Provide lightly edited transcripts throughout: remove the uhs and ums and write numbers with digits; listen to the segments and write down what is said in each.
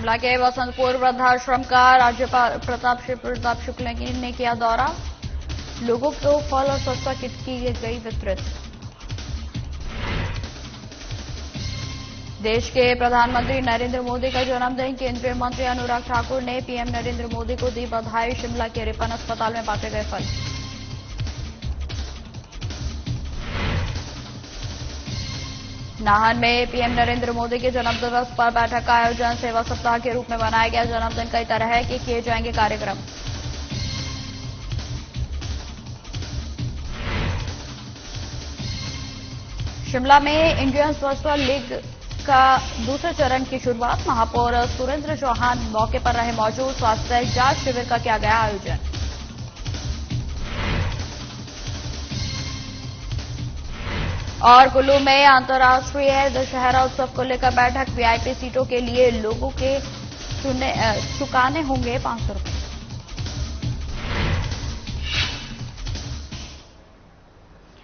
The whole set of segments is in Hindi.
शिमला के वसंतपुर वृद्धाश्रम का राज्यपाल प्रताप शुक्ल ने किया दौरा। लोगों को फल और सस्ता किट की गई वितरित। देश के प्रधानमंत्री नरेंद्र मोदी का जन्मदिन, केंद्रीय मंत्री अनुराग ठाकुर ने पीएम नरेंद्र मोदी को दी बधाई। शिमला के रिपन अस्पताल में बांटे गए फल। नाहन में पीएम नरेंद्र मोदी के जन्मदिवस पर बैठक का आयोजन सेवा सप्ताह के रूप में बनाया गया। जन्मदिन कई तरह के किए जाएंगे कार्यक्रम। शिमला में इंडियन स्वास्थ्य लीग का दूसरे चरण की शुरुआत। महापौर सुरेंद्र चौहान मौके पर रहे मौजूद। स्वास्थ्य जांच शिविर का किया गया आयोजन। और कुल्लू में अंतर्राष्ट्रीय दशहरा उत्सव को लेकर बैठक। वीआईपी सीटों के लिए लोगों के चुकाने होंगे 500 रुपए।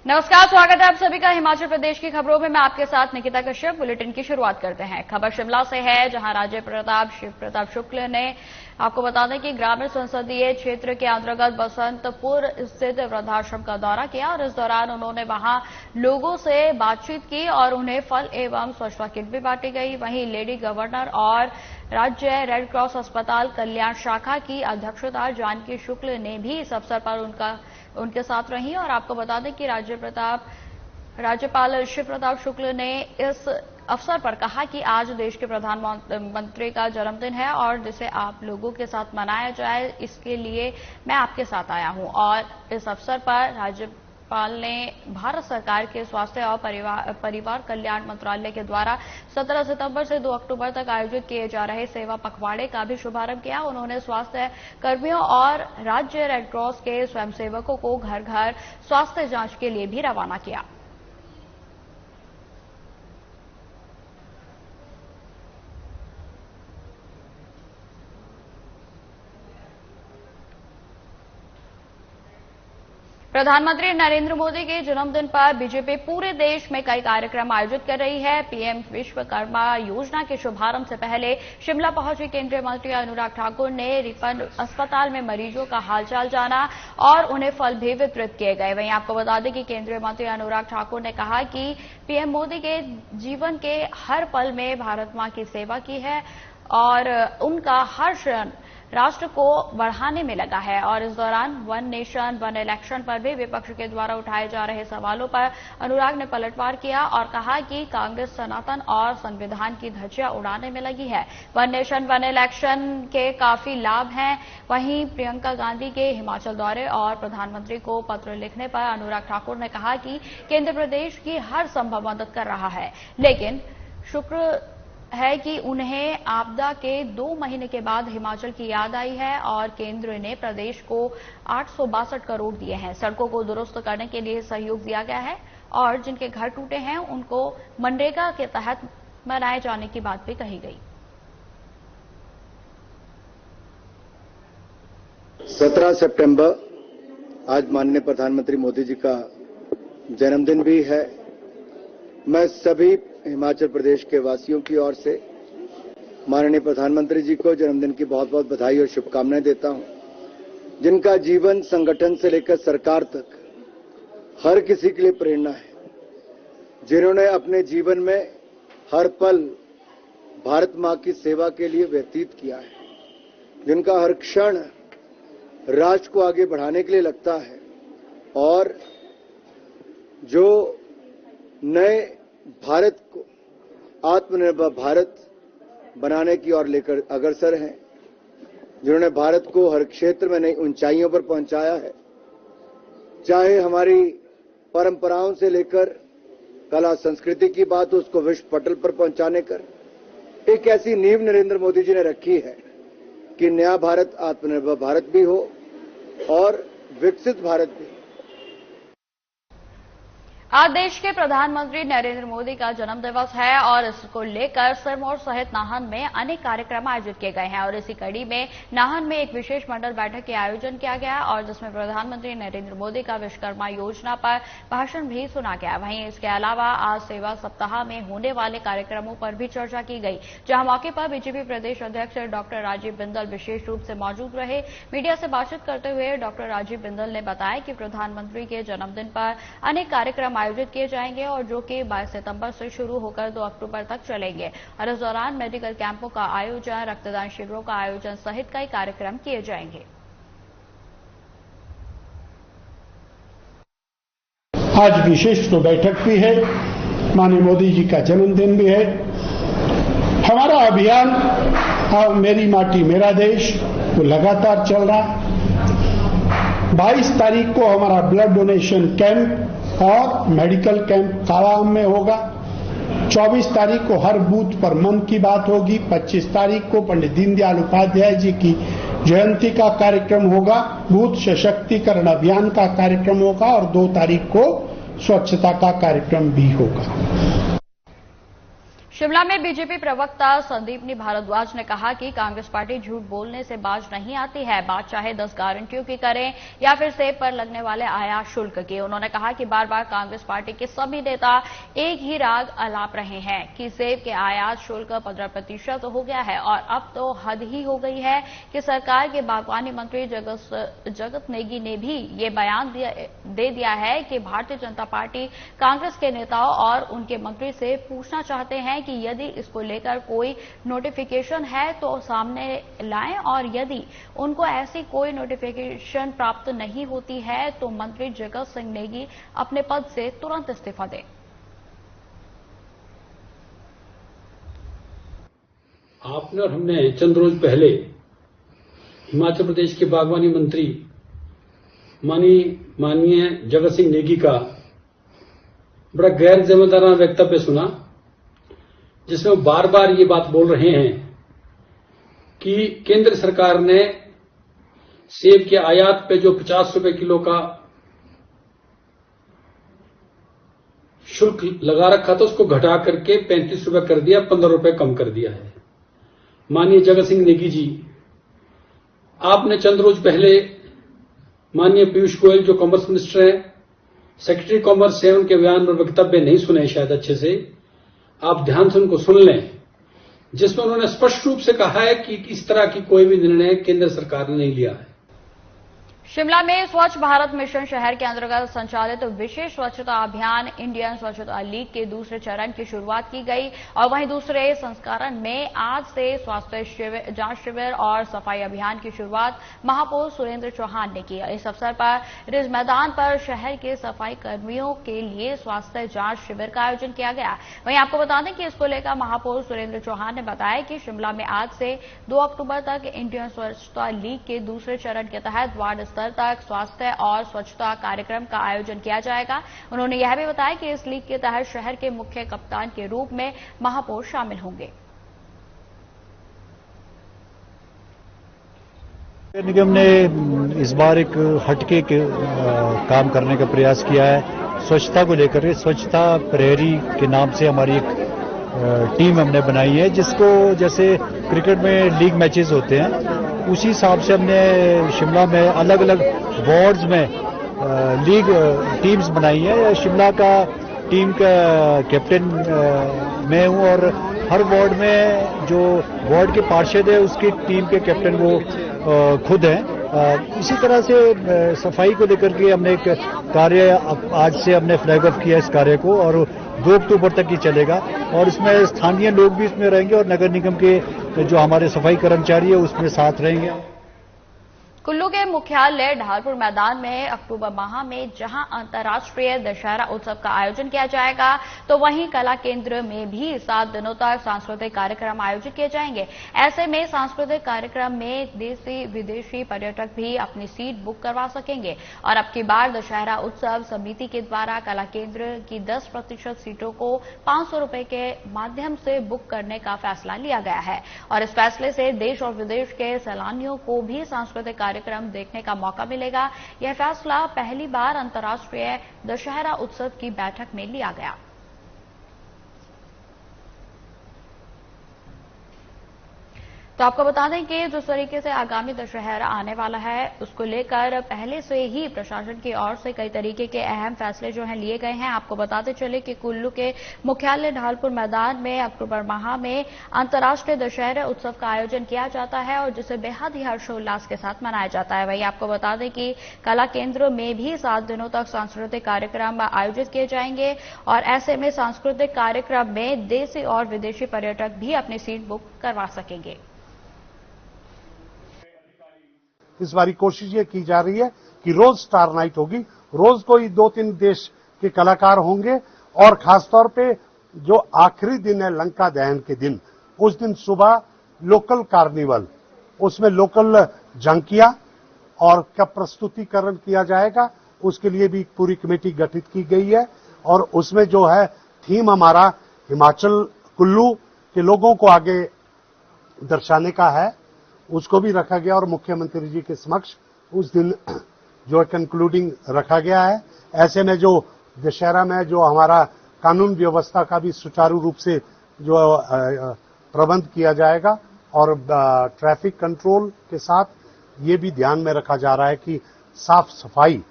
नमस्कार, स्वागत है आप सभी का हिमाचल प्रदेश की खबरों में। मैं आपके साथ निकिता कश्यप। बुलेटिन की शुरुआत करते हैं। खबर शिमला से है, जहां शिव प्रताप शुक्ल ने आपको बता दें कि ग्रामीण संसदीय क्षेत्र के अंतर्गत बसंतपुर स्थित वृद्धाश्रम का दौरा किया और इस दौरान उन्होंने वहां लोगों से बातचीत की और उन्हें फल एवं स्वच्छता किट भी बांटी गई। वहीं लेडी गवर्नर और राज्य रेड क्रॉस अस्पताल कल्याण शाखा की अध्यक्षता जानकी शुक्ल ने भी इस अवसर पर उनके साथ रही। और आपको बता दें कि राज्यपाल शिव प्रताप शुक्ल ने इस अवसर पर कहा कि आज देश के प्रधानमंत्री का जन्मदिन है और जिसे आप लोगों के साथ मनाया जाए, इसके लिए मैं आपके साथ आया हूं। और इस अवसर पर राज्यपाल ने भारत सरकार के स्वास्थ्य और परिवार कल्याण मंत्रालय के द्वारा 17 सितंबर से 2 अक्टूबर तक आयोजित किए जा रहे सेवा पखवाड़े का भी शुभारंभ किया। उन्होंने स्वास्थ्य कर्मियों और राज्य रेड क्रॉस के स्वयंसेवकों को घर घर स्वास्थ्य जांच के लिए भी रवाना किया। प्रधानमंत्री नरेंद्र मोदी के जन्मदिन पर बीजेपी पूरे देश में कई कार्यक्रम आयोजित कर रही है। पीएम विश्वकर्मा योजना के शुभारंभ से पहले शिमला पहुंचे केंद्रीय मंत्री अनुराग ठाकुर ने रिपन अस्पताल में मरीजों का हालचाल जाना और उन्हें फल भी वितरित किए गए। वहीं आपको बता दें कि केंद्रीय मंत्री अनुराग ठाकुर ने कहा कि पीएम मोदी के जीवन के हर पल में भारत मां की सेवा की है और उनका हर क्षण राष्ट्र को बढ़ाने में लगा है। और इस दौरान वन नेशन वन इलेक्शन पर भी विपक्ष के द्वारा उठाए जा रहे सवालों पर अनुराग ने पलटवार किया और कहा कि कांग्रेस सनातन और संविधान की धज्जियां उड़ाने में लगी है। वन नेशन वन इलेक्शन के काफी लाभ हैं। वहीं प्रियंका गांधी के हिमाचल दौरे और प्रधानमंत्री को पत्र लिखने पर अनुराग ठाकुर ने कहा कि केंद्र प्रदेश की हर संभव मदद कर रहा है, लेकिन शुक्र है कि उन्हें आपदा के 2 महीने के बाद हिमाचल की याद आई है और केंद्र ने प्रदेश को 862 करोड़ दिए हैं। सड़कों को दुरुस्त करने के लिए सहयोग दिया गया है और जिनके घर टूटे हैं उनको मनरेगा के तहत बनाए जाने की बात भी कही गई। 17 सितंबर आज माननीय प्रधानमंत्री मोदी जी का जन्मदिन भी है। मैं सभी हिमाचल प्रदेश के वासियों की ओर से माननीय प्रधानमंत्री जी को जन्मदिन की बहुत बहुत बधाई और शुभकामनाएं देता हूं, जिनका जीवन संगठन से लेकर सरकार तक हर किसी के लिए प्रेरणा है, जिन्होंने अपने जीवन में हर पल भारत मां की सेवा के लिए व्यतीत किया है, जिनका हर क्षण राष्ट्र को आगे बढ़ाने के लिए लगता है और जो नए भारत को आत्मनिर्भर भारत बनाने की ओर लेकर अग्रसर हैं, जिन्होंने भारत को हर क्षेत्र में नई ऊंचाइयों पर पहुंचाया है, चाहे हमारी परंपराओं से लेकर कला संस्कृति की बात हो, उसको विश्व पटल पर पहुंचाने कर एक ऐसी नींव नरेंद्र मोदी जी ने रखी है कि नया भारत आत्मनिर्भर भारत भी हो और विकसित भारत भी। आज देश के प्रधानमंत्री नरेंद्र मोदी का जन्म दिवस है और इसको लेकर सिरमौर सहित नाहन में अनेक कार्यक्रम आयोजित किए गए हैं और इसी कड़ी में नाहन में एक विशेष मंडल बैठक के आयोजन किया गया और जिसमें प्रधानमंत्री नरेंद्र मोदी का विश्वकर्मा योजना पर भाषण भी सुना गया। वहीं इसके अलावा आज सेवा सप्ताह में होने वाले कार्यक्रमों पर भी चर्चा की गई, जहां मौके पर बीजेपी प्रदेश अध्यक्ष डॉक्टर राजीव बिंदल विशेष रूप से मौजूद रहे। मीडिया से बातचीत करते हुए डॉक्टर राजीव बिंदल ने बताया कि प्रधानमंत्री के जन्मदिन पर अनेक कार्यक्रम आयोजित किए जाएंगे और जो कि 22 सितंबर से शुरू होकर 2 अक्टूबर तक चलेंगे और इस दौरान मेडिकल कैंपों का आयोजन, रक्तदान शिविरों का आयोजन सहित कई कार्यक्रम किए जाएंगे। आज विशेष तो बैठक भी है, माननीय मोदी जी का जन्मदिन भी है। हमारा अभियान मेरी माटी मेरा देश वो लगातार चल रहा। 22 तारीख को हमारा ब्लड डोनेशन कैंप और मेडिकल कैंप कालाम में होगा। 24 तारीख को हर बूथ पर मन की बात होगी। 25 तारीख को पंडित दीनदयाल उपाध्याय जी की जयंती का कार्यक्रम होगा। बूथ सशक्तिकरण अभियान का कार्यक्रम होगा और 2 तारीख को स्वच्छता का कार्यक्रम भी होगा। शिमला में बीजेपी प्रवक्ता संदीपनी भारद्वाज ने कहा कि कांग्रेस पार्टी झूठ बोलने से बाज नहीं आती है, बात चाहे 10 गारंटियों की करें या फिर सेब पर लगने वाले आयात शुल्क की। उन्होंने कहा कि बार बार कांग्रेस पार्टी के सभी नेता एक ही राग अलाप रहे हैं कि सेब के आयात शुल्क 15% हो गया है और अब तो हद ही हो गई है कि सरकार के बागवानी मंत्री जगत नेगी ने भी ये बयान दे दिया है कि भारतीय जनता पार्टी कांग्रेस के नेताओं और उनके मंत्री से पूछना चाहते हैं कि यदि इसको लेकर कोई नोटिफिकेशन है तो सामने लाएं और यदि उनको ऐसी कोई नोटिफिकेशन प्राप्त नहीं होती है तो मंत्री जगत सिंह नेगी अपने पद से तुरंत इस्तीफा दें। आपने और हमने चंद रोज पहले हिमाचल प्रदेश के बागवानी मंत्री माननीय जगत सिंह नेगी का बड़ा गैर जिम्मेदाराना वक्तव्य सुना, जिसमें वो बार बार ये बात बोल रहे हैं कि केंद्र सरकार ने सेब के आयात पे जो 50 रुपए किलो का शुल्क लगा रखा था उसको घटा करके 35 रुपए कर दिया, 15 रुपए कम कर दिया है। माननीय जगत सिंह नेगी जी, आपने चंद रोज पहले माननीय पीयूष गोयल जो कॉमर्स मिनिस्टर हैं, सेक्रेटरी कॉमर्स से उनके बयान और वक्तव्य नहीं सुने शायद अच्छे से, आप ध्यान से उनको सुन लें, जिसमें उन्होंने स्पष्ट रूप से कहा है कि इस तरह की कोई भी निर्णय केंद्र सरकार ने नहीं लिया है। शिमला में स्वच्छ भारत मिशन शहर के अंतर्गत संचालित विशेष स्वच्छता अभियान इंडियन स्वच्छता लीग के दूसरे चरण की शुरुआत की गई और वहीं दूसरे संस्करण में आज से स्वास्थ्य जांच शिविर और सफाई अभियान की शुरुआत महापौर सुरेंद्र चौहान ने की। इस अवसर पर रिज मैदान पर शहर के सफाई कर्मियों के लिए स्वास्थ्य जांच शिविर का आयोजन किया गया। वहीं आपको बता दें कि इसको लेकर महापौर सुरेंद्र चौहान ने बताया कि शिमला में आज से 2 अक्टूबर तक इंडियन स्वच्छता लीग के दूसरे चरण के तहत वार्ड स्तर तक स्वास्थ्य और स्वच्छता कार्यक्रम का आयोजन किया जाएगा। उन्होंने यह भी बताया कि इस लीग के तहत शहर के मुख्य कप्तान के रूप में महापौर शामिल होंगे। निगम ने इस बार एक हटके के काम करने का प्रयास किया है स्वच्छता को लेकर। स्वच्छता प्रहरी के नाम से हमारी एक टीम हमने बनाई है, जिसको जैसे क्रिकेट में लीग मैचेस होते हैं उसी हिसाब से हमने शिमला में अलग अलग वार्ड्स में लीग टीम्स बनाई है। शिमला का टीम का कैप्टन मैं हूं और हर वार्ड में जो वार्ड के पार्षद है उसकी टीम के कैप्टन वो खुद हैं। इसी तरह से सफाई को लेकर के हमने एक कार्य आज से हमने फ्लैग ऑफ किया इस कार्य को और 2 अक्टूबर तक ही चलेगा और इसमें स्थानीय लोग भी इसमें रहेंगे और नगर निगम के जो हमारे सफाई कर्मचारी है उसमें साथ रहेंगे। कुल्लू के मुख्यालय ढालपुर मैदान में अक्टूबर माह में जहां अंतर्राष्ट्रीय दशहरा उत्सव का आयोजन किया जाएगा तो वहीं कला केंद्र में भी 7 दिनों तक सांस्कृतिक कार्यक्रम आयोजित किए जाएंगे। ऐसे में सांस्कृतिक कार्यक्रम में देशी विदेशी पर्यटक भी अपनी सीट बुक करवा सकेंगे और अब की बार दशहरा उत्सव समिति के द्वारा कला केंद्र की 10% सीटों को 500 रुपए के माध्यम से बुक करने का फैसला लिया गया है और इस फैसले से देश और विदेश के सैलानियों को भी सांस्कृतिक कार्यक्रम देखने का मौका मिलेगा। यह फैसला पहली बार अंतर्राष्ट्रीय दशहरा उत्सव की बैठक में लिया गया। तो आपको बता दें कि जिस तरीके से आगामी दशहरा आने वाला है उसको लेकर पहले से ही प्रशासन की ओर से कई तरीके के अहम फैसले जो हैं लिए गए हैं। आपको बताते चले कि कुल्लू के मुख्यालय ढालपुर मैदान में अक्टूबर माह में अंतर्राष्ट्रीय दशहरा उत्सव का आयोजन किया जाता है और जिसे बेहद ही हर्षोल्लास के साथ मनाया जाता है। वहीं आपको बता दें कि कला केंद्र में भी 7 दिनों तक सांस्कृतिक कार्यक्रम आयोजित किए जाएंगे और ऐसे में सांस्कृतिक कार्यक्रम में देशी और विदेशी पर्यटक भी अपनी सीट बुक करवा सकेंगे। इस बारी कोशिश ये की जा रही है कि रोज स्टार नाइट होगी, रोज कोई 2-3 देश के कलाकार होंगे और खासतौर पे जो आखिरी दिन है लंका दहन के दिन, उस दिन सुबह लोकल कार्निवल, उसमें लोकल झांकियां और का प्रस्तुतिकरण किया जाएगा। उसके लिए भी पूरी कमेटी गठित की गई है और उसमें जो है थीम हमारा हिमाचल कुल्लू के लोगों को आगे दर्शाने का है, उसको भी रखा गया और मुख्यमंत्री जी के समक्ष उस दिन जो है कंक्लूडिंग रखा गया है। ऐसे में जो दशहरा में जो हमारा कानून व्यवस्था का भी सुचारू रूप से जो प्रबंध किया जाएगा और ट्रैफिक कंट्रोल के साथ ये भी ध्यान में रखा जा रहा है कि साफ सफाई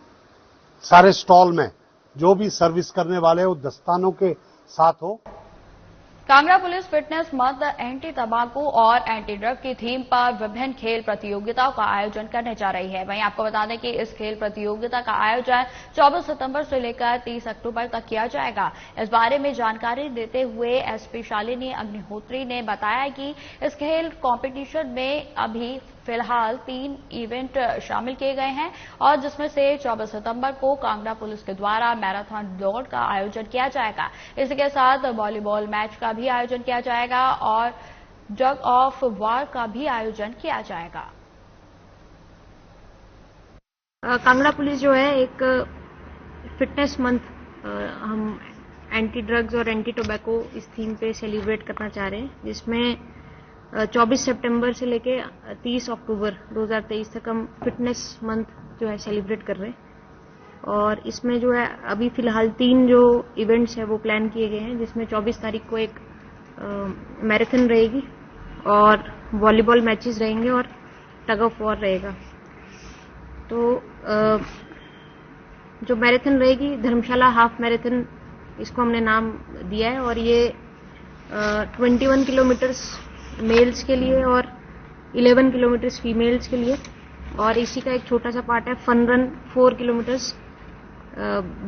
सारे स्टॉल में जो भी सर्विस करने वाले वो दस्तानों के साथ हो। Kangra police fitness month anti तंबाकू और एंटी ड्रग की थीम पर विभिन्न खेल प्रतियोगिताओं का आयोजन करने जा रही है। वहीं आपको बता दें कि इस खेल प्रतियोगिता का आयोजन 24 सितंबर से लेकर 30 अक्टूबर तक किया जाएगा। इस बारे में जानकारी देते हुए एसपी शालिनी अग्निहोत्री ने बताया कि इस खेल कंपटीशन में अभी फिलहाल 3 इवेंट शामिल किए गए हैं और जिसमें से 24 सितंबर को कांगड़ा पुलिस के द्वारा मैराथन दौड़ का आयोजन किया जाएगा। इसी के साथ वॉलीबॉल मैच का भी आयोजन किया जाएगा और जग ऑफ वार का भी आयोजन किया जाएगा। कांगड़ा पुलिस जो है एक फिटनेस मंथ हम एंटी ड्रग्स और एंटी टोबैको इस थीम पे सेलिब्रेट करना चाह रहे हैं, जिसमें 24 सितंबर से लेके 30 अक्टूबर 2023 तक हम फिटनेस मंथ जो है सेलिब्रेट कर रहे हैं। और इसमें जो है अभी फिलहाल 3 जो इवेंट्स है वो प्लान किए गए हैं, जिसमें 24 तारीख को एक मैराथन रहेगी और वॉलीबॉल मैचेस रहेंगे और टग ऑफ वॉर रहेगा। तो जो मैराथन रहेगी धर्मशाला हाफ मैराथन, इसको हमने नाम दिया है और ये 21 किलोमीटर्स मेल्स के लिए और 11 किलोमीटर्स फीमेल्स के लिए, और इसी का एक छोटा सा पार्ट है फन रन 4 किलोमीटर्स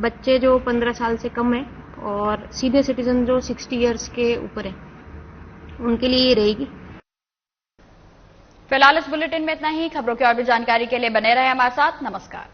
बच्चे जो 15 साल से कम है और सीनियर सिटीजन जो 60 इयर्स के ऊपर है उनके लिए ये रहेगी। फिलहाल इस बुलेटिन में इतना ही। खबरों की और भी जानकारी के लिए बने रहे हमारे साथ। नमस्कार।